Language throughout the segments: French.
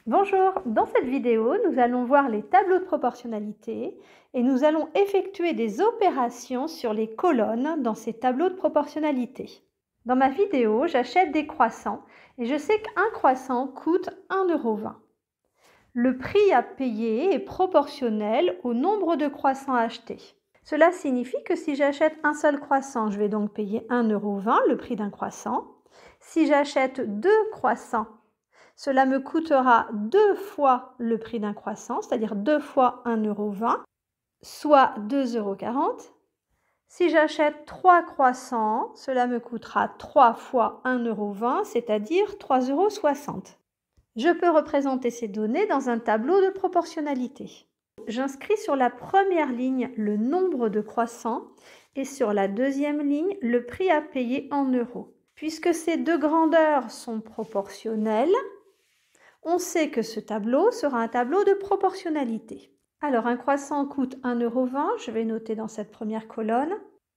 Bonjour, dans cette vidéo, nous allons voir les tableaux de proportionnalité et nous allons effectuer des opérations sur les colonnes dans ces tableaux de proportionnalité. Dans ma vidéo, j'achète des croissants et je sais qu'un croissant coûte 1,20 €. Le prix à payer est proportionnel au nombre de croissants achetés. Cela signifie que si j'achète un seul croissant, je vais donc payer 1,20 €, le prix d'un croissant. Si j'achète 2 croissants, cela me coûtera 2 fois le prix d'un croissant, c'est-à-dire 2 fois 1,20 €, soit 2,40 €. Si j'achète 3 croissants, cela me coûtera 3 fois 1,20 €, c'est-à-dire 3,60 €. Je peux représenter ces données dans un tableau de proportionnalité. J'inscris sur la première ligne le nombre de croissants et sur la deuxième ligne le prix à payer en euros. Puisque ces deux grandeurs sont proportionnelles, on sait que ce tableau sera un tableau de proportionnalité. Alors, un croissant coûte 1,20 €, je vais noter dans cette première colonne.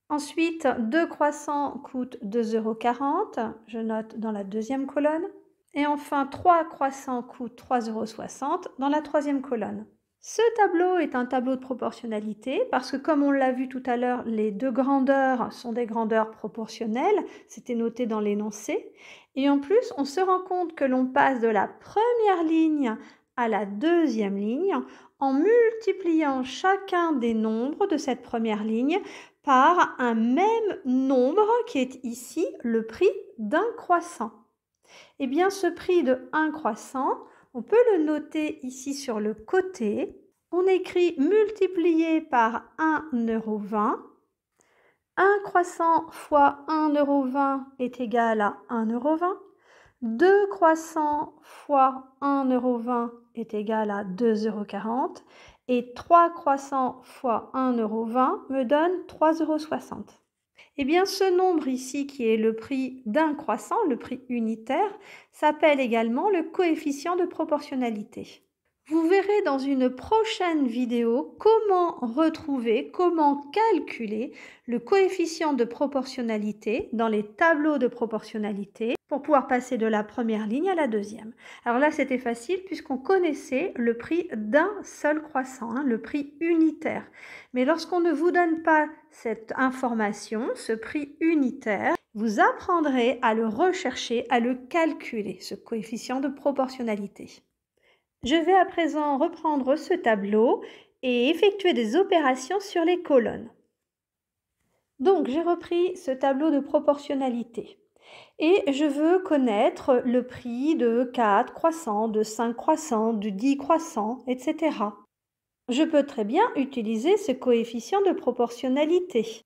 Ensuite, 2 croissants coûtent 2,40 €, je note dans la deuxième colonne. Et enfin, 3 croissants coûtent 3,60 € dans la troisième colonne. Ce tableau est un tableau de proportionnalité parce que, comme on l'a vu tout à l'heure, les deux grandeurs sont des grandeurs proportionnelles, c'était noté dans l'énoncé. Et en plus, on se rend compte que l'on passe de la première ligne à la deuxième ligne en multipliant chacun des nombres de cette première ligne par un même nombre qui est ici le prix d'un croissant. Eh bien, ce prix de 1 croissant, on peut le noter ici sur le côté. On écrit multiplié par 1,20 €. 1 croissant fois 1,20 € est égal à 1,20 €. 2 croissants fois 1,20 € est égal à 2,40 €. Et 3 croissants fois 1,20 € me donne 3,60 €. Eh bien, ce nombre ici, qui est le prix d'un croissant, le prix unitaire, s'appelle également le coefficient de proportionnalité. Vous verrez dans une prochaine vidéo comment retrouver, comment calculer le coefficient de proportionnalité dans les tableaux de proportionnalité pour pouvoir passer de la première ligne à la deuxième. Alors là, c'était facile puisqu'on connaissait le prix d'un seul croissant, le prix unitaire. Mais lorsqu'on ne vous donne pas cette information, ce prix unitaire, vous apprendrez à le rechercher, à le calculer, ce coefficient de proportionnalité. Je vais à présent reprendre ce tableau et effectuer des opérations sur les colonnes. Donc, j'ai repris ce tableau de proportionnalité et je veux connaître le prix de 4 croissants, de 5 croissants, de 10 croissants, etc. Je peux très bien utiliser ce coefficient de proportionnalité,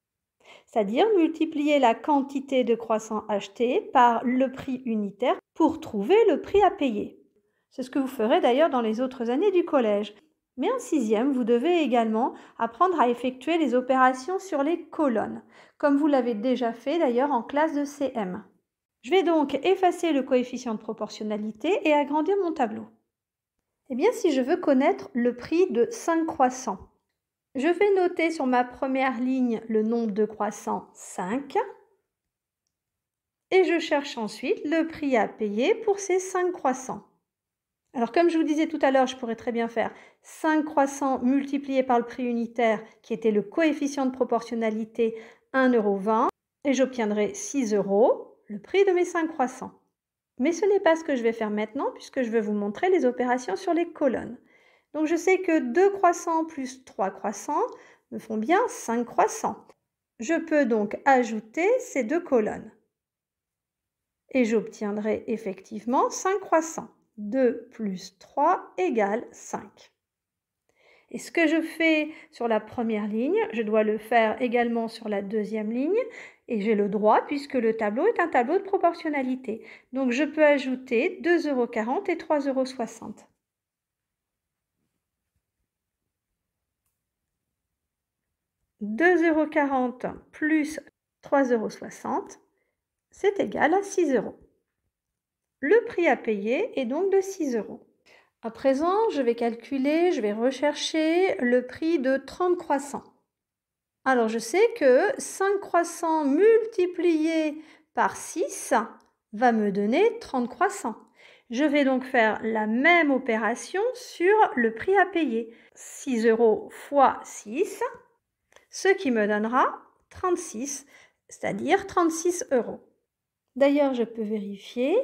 c'est-à-dire multiplier la quantité de croissants achetés par le prix unitaire pour trouver le prix à payer. C'est ce que vous ferez d'ailleurs dans les autres années du collège. Mais en sixième, vous devez également apprendre à effectuer les opérations sur les colonnes, comme vous l'avez déjà fait d'ailleurs en classe de CM. Je vais donc effacer le coefficient de proportionnalité et agrandir mon tableau. Eh bien, si je veux connaître le prix de 5 croissants, je vais noter sur ma première ligne le nombre de croissants 5 et je cherche ensuite le prix à payer pour ces 5 croissants. Alors, comme je vous disais tout à l'heure, je pourrais très bien faire 5 croissants multipliés par le prix unitaire, qui était le coefficient de proportionnalité 1,20 €, et j'obtiendrai 6 €, le prix de mes 5 croissants. Mais ce n'est pas ce que je vais faire maintenant, puisque je vais vous montrer les opérations sur les colonnes. Donc, je sais que 2 croissants plus 3 croissants me font bien 5 croissants. Je peux donc ajouter ces deux colonnes. Et j'obtiendrai effectivement 5 croissants. 2 plus 3 égale 5. Et ce que je fais sur la première ligne, je dois le faire également sur la deuxième ligne, et j'ai le droit puisque le tableau est un tableau de proportionnalité. Donc je peux ajouter 2,40 € et 3,60 €. 2,40 € plus 3,60 €, c'est égal à 6 €. Le prix à payer est donc de 6 €. À présent, je vais calculer, je vais rechercher le prix de 30 croissants. Alors, je sais que 5 croissants multipliés par 6 va me donner 30 croissants. Je vais donc faire la même opération sur le prix à payer. 6 € fois 6, ce qui me donnera 36, c'est-à-dire 36 €. D'ailleurs, je peux vérifier.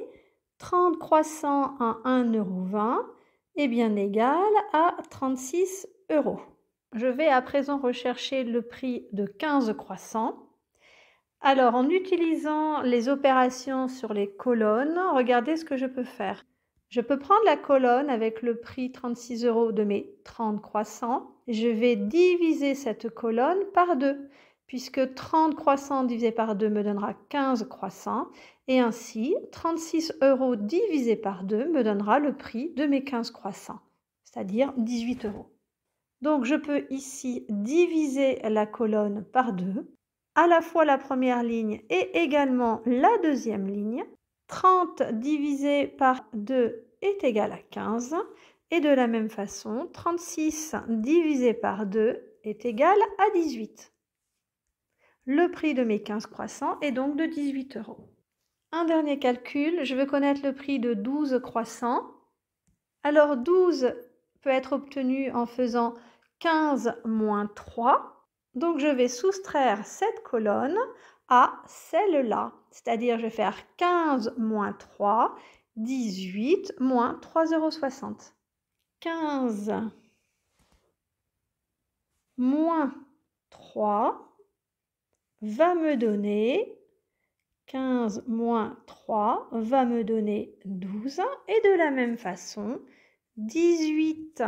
30 croissants à 1,20 € est bien égal à 36 €. Je vais à présent rechercher le prix de 15 croissants. Alors, en utilisant les opérations sur les colonnes, regardez ce que je peux faire. Je peux prendre la colonne avec le prix 36 € de mes 30 croissants. Je vais diviser cette colonne par 2, puisque 30 croissants divisé par 2 me donnera 15 croissants. Et ainsi, 36 € divisé par 2 me donnera le prix de mes 15 croissants, c'est-à-dire 18 €. Donc, je peux ici diviser la colonne par 2. À la fois la première ligne et également la deuxième ligne. 30 divisé par 2 est égal à 15 et de la même façon 36 divisé par 2 est égal à 18. Le prix de mes 15 croissants est donc de 18 €. Un dernier calcul, je veux connaître le prix de 12 croissants. Alors 12 peut être obtenu en faisant 15 moins 3. Donc, je vais soustraire cette colonne à celle-là. C'est-à-dire, je vais faire 15 moins 3, 18 moins 3,60 €. 15 moins 3 va me donner 15 moins 3 va me donner 12. Et de la même façon, 18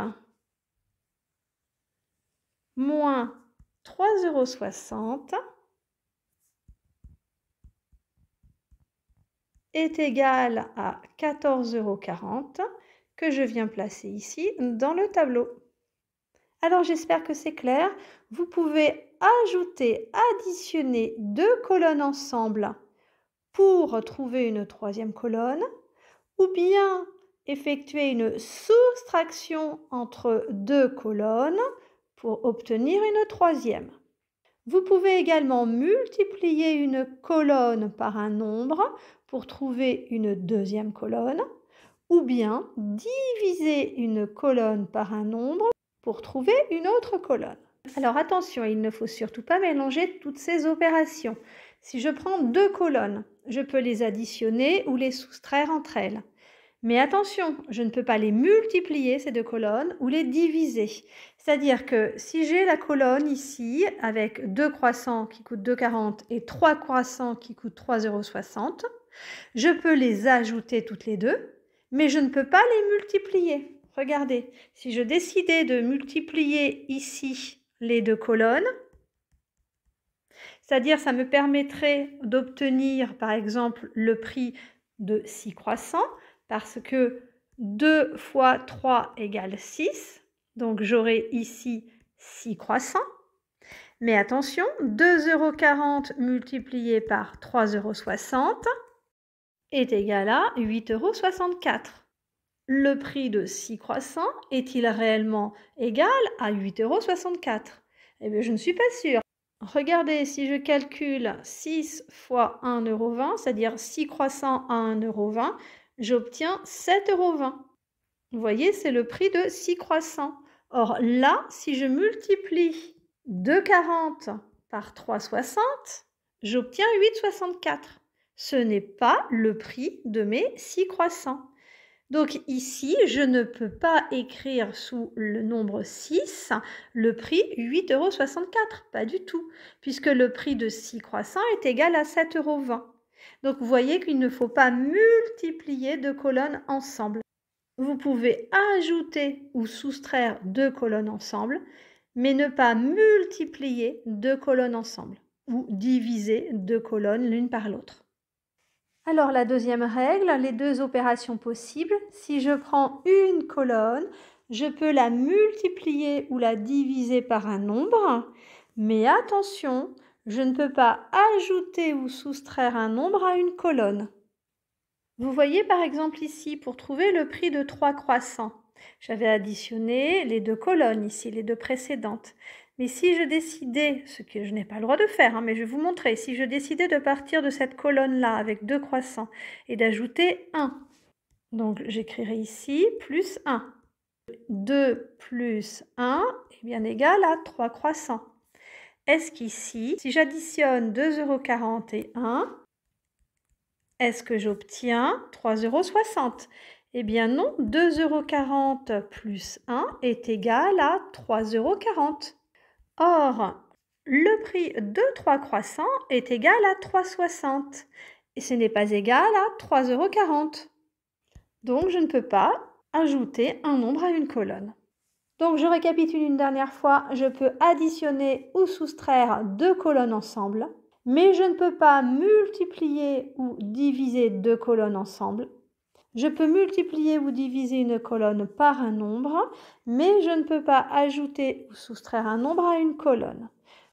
moins 3,60 € est égal à 14,40 € que je viens placer ici dans le tableau. Alors j'espère que c'est clair. Vous pouvez ajouter, additionner deux colonnes ensemble pour trouver une troisième colonne, ou bien effectuer une soustraction entre deux colonnes pour obtenir une troisième. Vous pouvez également multiplier une colonne par un nombre pour trouver une deuxième colonne, ou bien diviser une colonne par un nombre pour trouver une autre colonne. Alors attention, il ne faut surtout pas mélanger toutes ces opérations. Si je prends deux colonnes, je peux les additionner ou les soustraire entre elles. Mais attention, je ne peux pas les multiplier, ces deux colonnes, ou les diviser. C'est-à-dire que si j'ai la colonne ici, avec 2 croissants qui coûtent 2,40 et 3 croissants qui coûtent 3,60 €, je peux les ajouter toutes les deux, mais je ne peux pas les multiplier. Regardez, si je décidais de multiplier ici les deux colonnes, c'est-à-dire ça me permettrait d'obtenir par exemple le prix de 6 croissants, parce que 2 fois 3 égale 6, donc j'aurai ici 6 croissants. Mais attention, 2,40 € multiplié par 3,60 € est égal à 8,64 €. Le prix de 6 croissants est-il réellement égal à 8,64 €? Eh bien, je ne suis pas sûre. Regardez, si je calcule 6 fois 1,20 €, c'est-à-dire 6 croissants à 1,20 €, j'obtiens 7,20 €. Vous voyez, c'est le prix de 6 croissants. Or là, si je multiplie 2,40 par 3,60, j'obtiens 8,64 €. Ce n'est pas le prix de mes 6 croissants. Donc ici, je ne peux pas écrire sous le nombre 6 le prix 8,64 €, pas du tout, puisque le prix de 6 croissants est égal à 7,20 €. Donc vous voyez qu'il ne faut pas multiplier deux colonnes ensemble. Vous pouvez ajouter ou soustraire deux colonnes ensemble, mais ne pas multiplier deux colonnes ensemble ou diviser deux colonnes l'une par l'autre. Alors la deuxième règle, les deux opérations possibles. Si je prends une colonne, je peux la multiplier ou la diviser par un nombre, mais attention, je ne peux pas ajouter ou soustraire un nombre à une colonne. Vous voyez par exemple ici, pour trouver le prix de 3 croissants, j'avais additionné les deux colonnes ici, les deux précédentes. Mais si je décidais, ce que je n'ai pas le droit de faire, mais je vais vous montrer, si je décidais de partir de cette colonne-là avec 2 croissants et d'ajouter 1, Donc, j'écrirai ici plus 1. 2 plus 1 est bien égal à 3 croissants. Est-ce qu'ici, si j'additionne 2,40 € et 1, est-ce que j'obtiens 3,60 €? Eh bien non, 2,40 € plus 1 est égal à 3,40 €. Or, le prix de 3 croissants est égal à 3,60 € et ce n'est pas égal à 3,40 €. Donc, je ne peux pas ajouter un nombre à une colonne. Donc, je récapitule une dernière fois. Je peux additionner ou soustraire deux colonnes ensemble, mais je ne peux pas multiplier ou diviser deux colonnes ensemble. Je peux multiplier ou diviser une colonne par un nombre, mais je ne peux pas ajouter ou soustraire un nombre à une colonne.